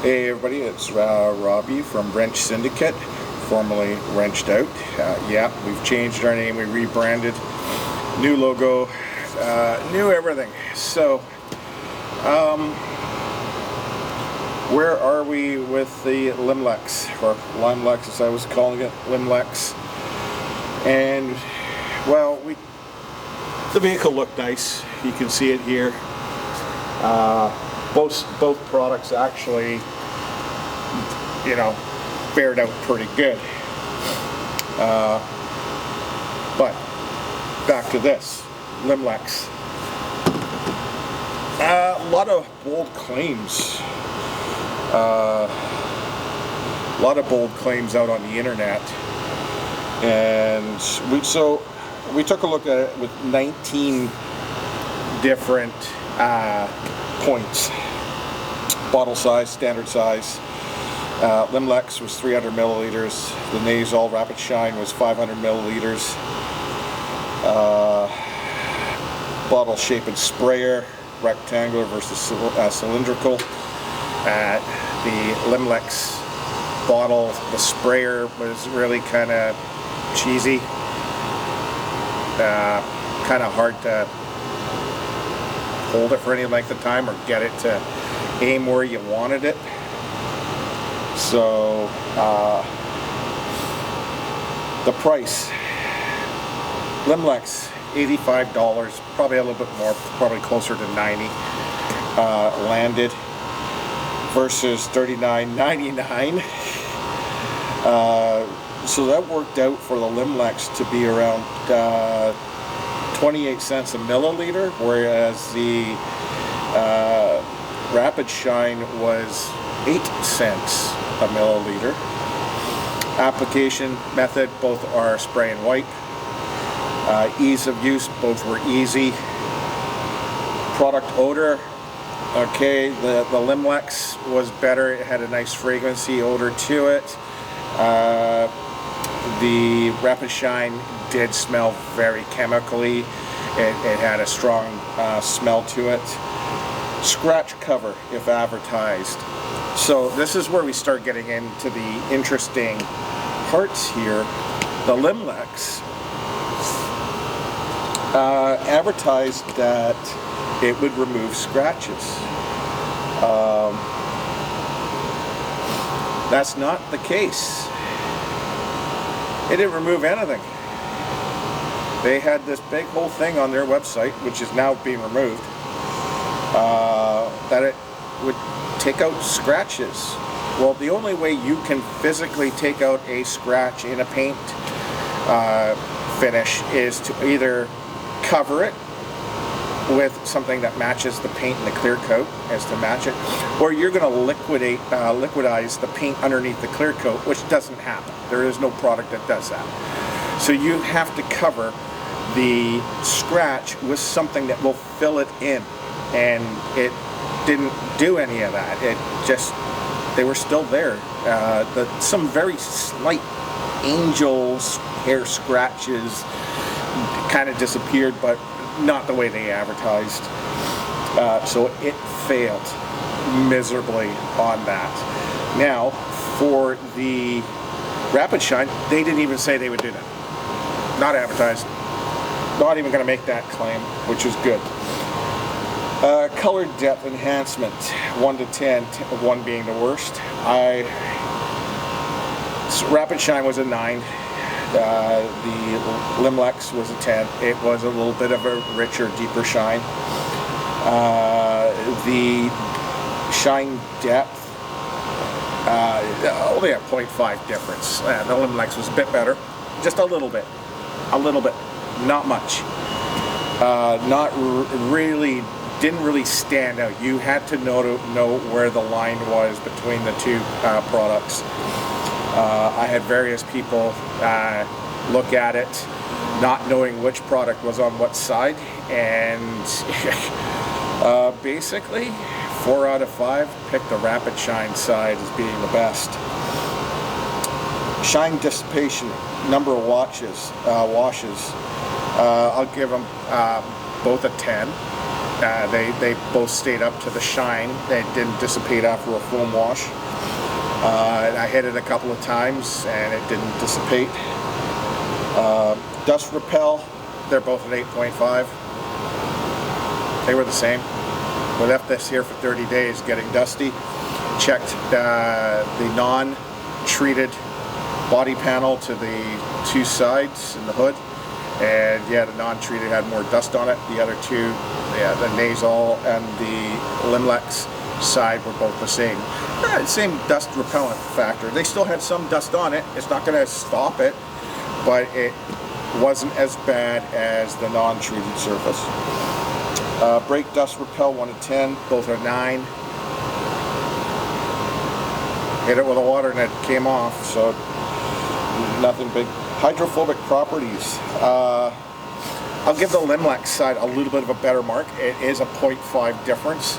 Hey everybody, it's Robbie from Wrench Syndicate, formerly Wrenched Out. Yeah, we've changed our name, we rebranded, new logo, new everything. So, where are we with the Limlex, or Limlex as I was calling it, Limlex? And, well, the vehicle looked nice. You can see it here. Both products actually, you know, fared out pretty good. But back to this, Limlex. A lot of bold claims. A lot of bold claims out on the internet, and we took a look at it with 19 different points. Bottle size, standard size. Limlex was 300 milliliters. The Nasal Rapid Shine was 500 milliliters. Bottle shape and sprayer, rectangular versus cylindrical. The Limlex bottle, the sprayer was really kind of cheesy. Kind of hard to hold it for any length of time or get it to aim where you wanted it. So the price, Limlex, $85, probably a little bit more, probably closer to 90, landed, versus $39.99. So that worked out for the Limlex to be around 28 cents a milliliter, whereas the Rapid Shine was 8 cents a milliliter. Application method, both are spray and wipe. Ease of use, both were easy. Product odor, okay, the Limlex was better. It had a nice fragrancy odor to it. The Rapid Shine did smell very chemically. It had a strong smell to it. Scratch cover if advertised. So this is where we start getting into the interesting parts here. The Limlex advertised that it would remove scratches. That's not the case. It didn't remove anything. They had this big whole thing on their website, which is now being removed, that it would take out scratches. Well, the only way you can physically take out a scratch in a paint finish is to either cover it with something that matches the paint and the clear coat as to match it, or you're going to liquidize the paint underneath the clear coat, which doesn't happen. There is no product that does that. So you have to cover the scratch with something that will fill it in, and it didn't do any of that. It just, they were still there. Some very slight angel's hair scratches kind of disappeared, but not the way they advertised. So it failed miserably on that. Now, for the Rapid Shine, they didn't even say they would do that. Not advertised. Not even going to make that claim, which is good. Color depth enhancement, 1 to 10, 1 being the worst. Rapid Shine was a 9. The Limlex was a 10. It was a little bit of a richer, deeper shine. The shine depth, only a 0.5 difference. The Limlex was a bit better, just a little bit, not much. Really, didn't really stand out. You had to know where the line was between the two products. I had various people look at it, not knowing which product was on what side, and basically 4 out of 5 picked the Rapid Shine side as being the best. Shine dissipation, number of washes. I'll give them both a 10. They both stayed up to the shine. They didn't dissipate after a foam wash. I hit it a couple of times and it didn't dissipate. Dust repel, they're both at 8.5. They were the same. We left this here for 30 days getting dusty. Checked the non-treated body panel to the two sides in the hood, and yeah, the non-treated had more dust on it. The other two, yeah, the nasal and the Limlex side were both the same. Same dust repellent factor. They still had some dust on it. It's not going to stop it, but it wasn't as bad as the non-treated surface. Brake dust repel 1 to 10, both are 9. Hit it with the water and it came off, so nothing big. Hydrophobic properties. I'll give the Limlex side a little bit of a better mark. It is a 0.5 difference.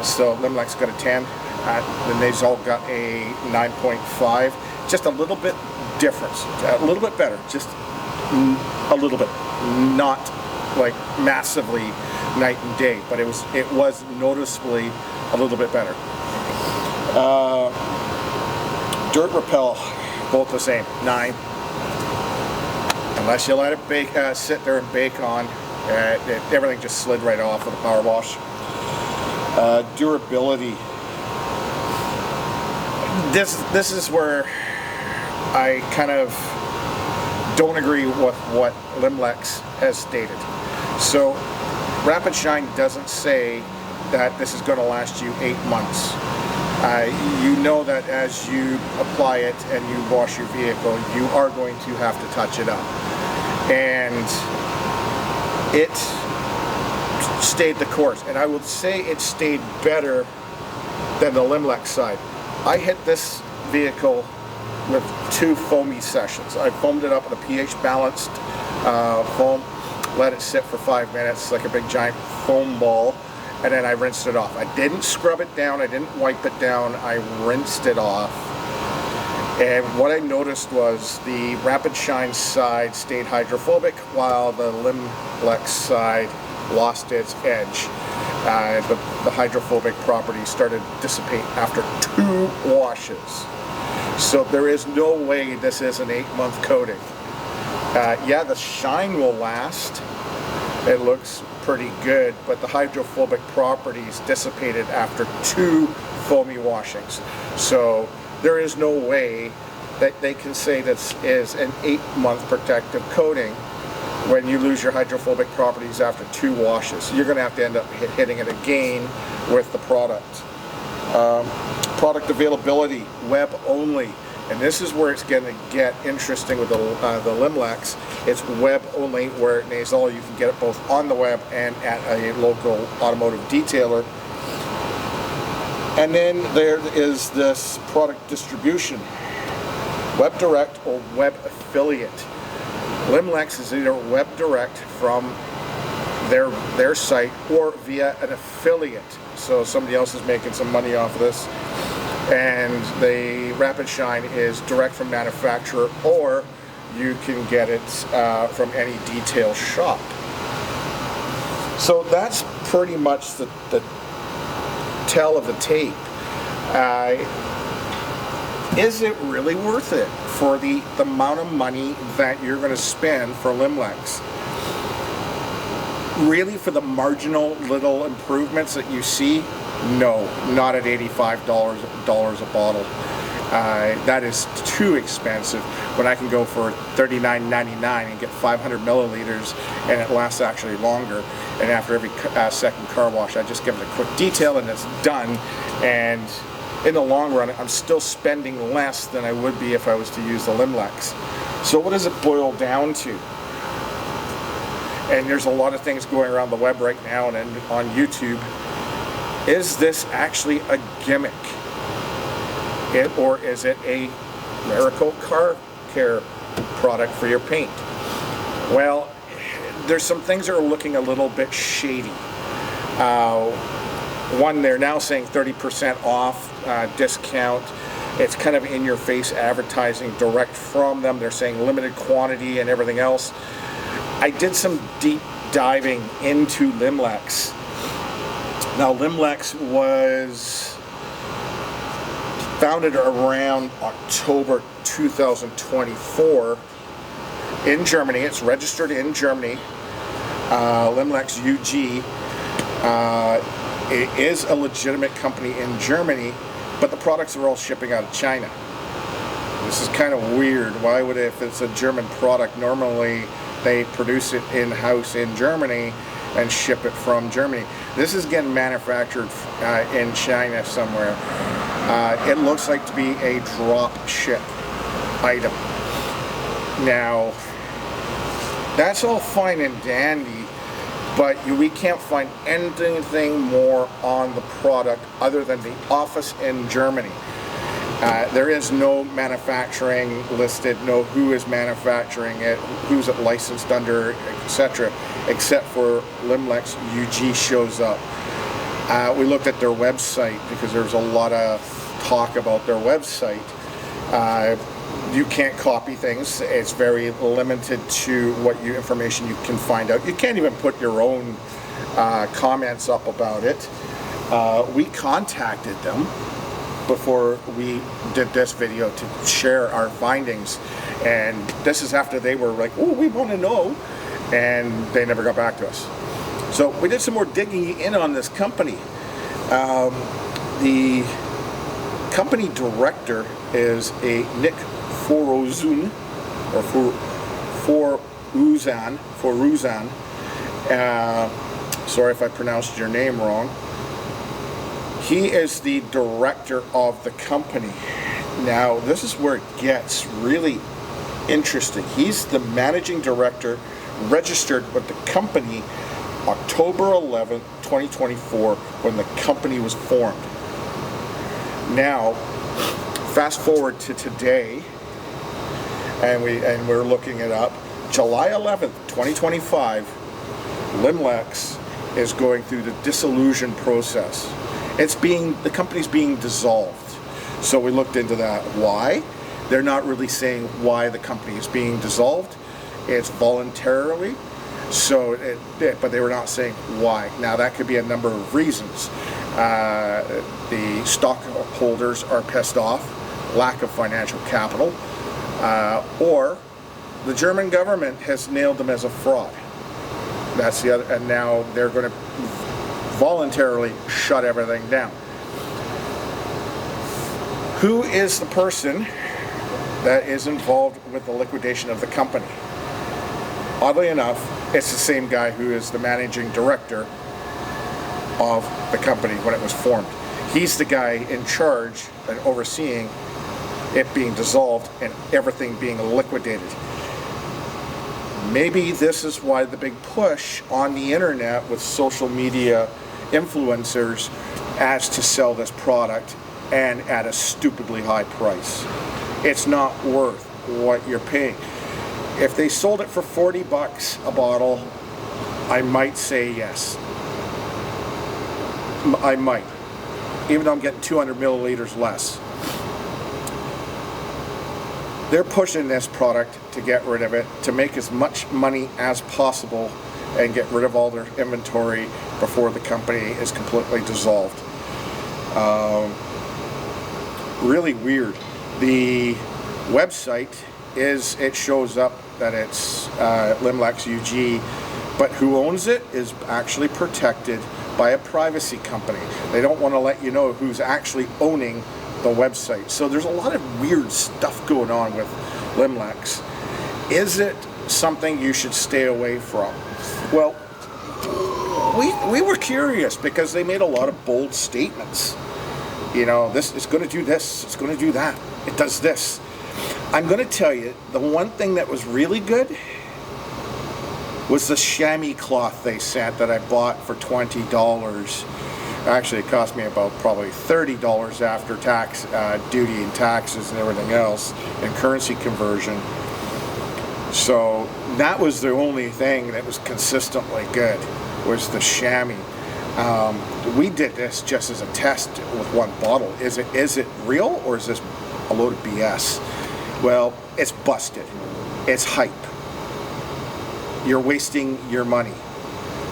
So Limlex got a 10. The Nasal got a 9.5. Just a little bit difference. A little bit better. Just a little bit. Not like massively night and day, but it was noticeably a little bit better. Dirt repel, both the same, 9. Unless you let it bake, sit there and bake on, everything just slid right off with a power wash. Durability. This is where I kind of don't agree with what Limlex has stated. So Rapid Shine doesn't say that this is going to last you 8 months. You know that as you apply it and you wash your vehicle, you are going to have to touch it up. And it stayed the course. And I would say it stayed better than the Limlex side. I hit this vehicle with 2 foamy sessions. I foamed it up with a pH balanced foam, let it sit for 5 minutes like a big giant foam ball, and then I rinsed it off. I didn't scrub it down, I didn't wipe it down, I rinsed it off. And what I noticed was the Rapid Shine side stayed hydrophobic while the Limlex side lost its edge. The hydrophobic properties started to dissipate after 2 washes. So there is no way this is an 8-month coating. Yeah, the shine will last. It looks pretty good, but the hydrophobic properties dissipated after 2 foamy washings. So there is no way that they can say this is an 8-month protective coating when you lose your hydrophobic properties after 2 washes. You're going to have to end up hitting it again with the product. Product availability, web only. And this is where it's going to get interesting with the Limlex. It's web only, where at Nasal you can get it both on the web and at a local automotive detailer. And then there is this product distribution, web direct or web affiliate. Limlex is either web direct from their site or via an affiliate. So somebody else is making some money off of this. And the Rapid Shine is direct from manufacturer, or you can get it from any detail shop. So that's pretty much the tell of the tape. Is it really worth it for the amount of money that you're going to spend for Limlex? Really, for the marginal little improvements that you see? No, not at $85 a bottle. That is too expensive when I can go for $39.99 and get 500 milliliters, and it lasts actually longer. And after every second car wash, I just give it a quick detail and it's done. And in the long run, I'm still spending less than I would be if I was to use the Limlex. So what does it boil down to? And there's a lot of things going around the web right now and on YouTube. Is this actually a gimmick? Or is it a miracle car care product for your paint? Well, there's some things that are looking a little bit shady. One, they're now saying 30% off discount. It's kind of in-your-face advertising direct from them. They're saying limited quantity and everything else. I did some deep diving into Limlex, Now, Limlex was founded around October 2024 in Germany. It's registered in Germany. Limlex UG. It is a legitimate company in Germany, but the products are all shipping out of China. This is kind of weird. Why would, if it's a German product, normally they produce it in-house in Germany and ship it from Germany. This is getting manufactured in China somewhere. It looks like to be a drop ship item. Now, that's all fine and dandy, but we can't find anything more on the product other than the office in Germany. There is no manufacturing listed, no who is manufacturing it, who's it licensed under, etc., except for Limlex UG shows up. We looked at their website because there's a lot of talk about their website. You can't copy things. It's very limited to what information you can find out. You can't even put your own comments up about it. We contacted them before we did this video to share our findings, and this is after they were like, oh, we want to know, and they never got back to us. So we did some more digging in on this company. The company director is a Nick Foruzan, or Foruzan. Sorry if I pronounced your name wrong. He is the director of the company. Now, this is where it gets really interesting. He's the managing director, registered with the company October 11th, 2024, when the company was formed. Now, fast forward to today, and we're looking it up. July 11th, 2025, Limlex is going through the dissolution process. The company's being dissolved. So we looked into that. Why? They're not really saying why the company is being dissolved. It's voluntarily. But they were not saying why. Now that could be a number of reasons. The stockholders are pissed off, lack of financial capital, or the German government has nailed them as a fraud. That's the other, and now they're going to voluntarily shut everything down. Who is the person that is involved with the liquidation of the company? Oddly enough, it's the same guy who is the managing director of the company when it was formed. He's the guy in charge and overseeing it being dissolved and everything being liquidated. Maybe this is why the big push on the internet with social media influencers as to sell this product, and at a stupidly high price. It's not worth what you're paying. If they sold it for 40 bucks a bottle, I might say yes. I might, even though I'm getting 200 milliliters less. They're pushing this product to get rid of it, to make as much money as possible and get rid of all their inventory before the company is completely dissolved. Really weird. The website it shows up that it's Limlex UG, but who owns it is actually protected by a privacy company. They don't want to let you know who's actually owning the website. So there's a lot of weird stuff going on with Limlex. Is it something you should stay away from? Well, we were curious because they made a lot of bold statements. You know, this is going to do this, it's going to do that, it does this. I'm going to tell you, the one thing that was really good was the chamois cloth they sent that I bought for $20. Actually, it cost me about probably $30 after tax, duty and taxes and everything else, and currency conversion. So that was the only thing that was consistently good, was the chamois. We did this just as a test with one bottle. Is it real, or is this a load of BS? Well, it's busted. It's hype. You're wasting your money.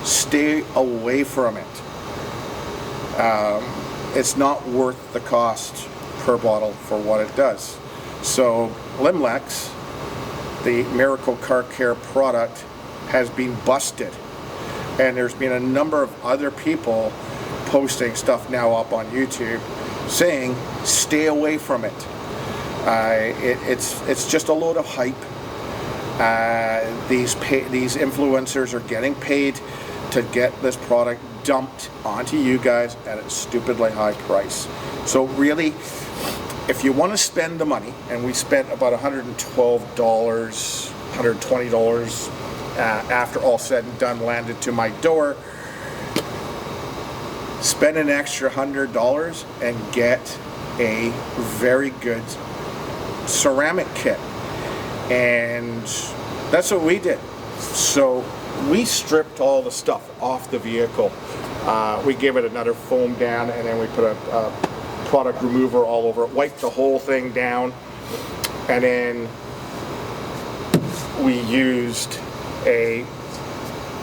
Stay away from it. it's not worth the cost per bottle for what it does. So Limlex, the Miracle Car Care product, has been busted, and there's been a number of other people posting stuff now up on YouTube saying stay away from it. It's just a load of hype. These influencers are getting paid to get this product dumped onto you guys at a stupidly high price. So really, if you want to spend the money, and we spent about $112, $120 after all said and done landed to my door, spend an extra $100 and get a very good ceramic kit. And that's what we did. So we stripped all the stuff off the vehicle. We gave it another foam down, and then we put a product remover all over it, wiped the whole thing down, and then we used a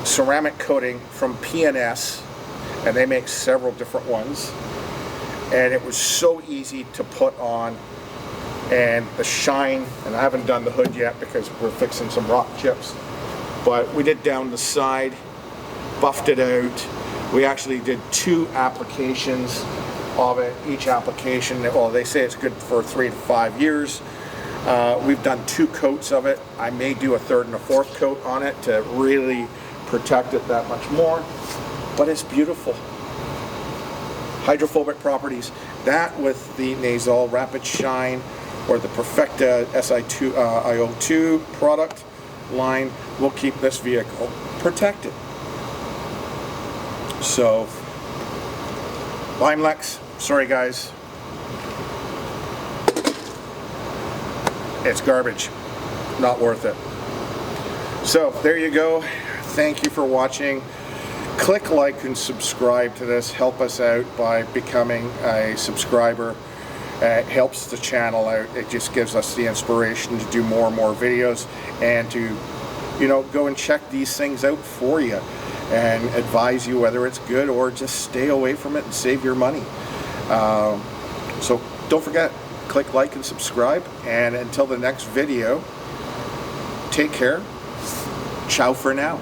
ceramic coating from P&S, and they make several different ones, and it was so easy to put on. And the shine, and I haven't done the hood yet because we're fixing some rock chips, but we did down the side, buffed it out. We actually did 2 applications of it. Each application, well, they say it's good for 3 to 5 years. We've done 2 coats of it. I may do a 3rd and a 4th coat on it to really protect it that much more, but it's beautiful. Hydrophobic properties. That with the Nasol Rapid Shine or the Perfecta IO2 product line will keep this vehicle protected. So, Limlex, sorry guys, it's garbage, not worth it. So there you go. Thank you for watching. Click like and subscribe to this. Help us out by becoming a subscriber. It helps the channel out. It just gives us the inspiration to do more and more videos, and to, you know, go and check these things out for you and advise you whether it's good, or just stay away from it and save your money. So don't forget, click like and subscribe, and until the next video, take care. Ciao for now.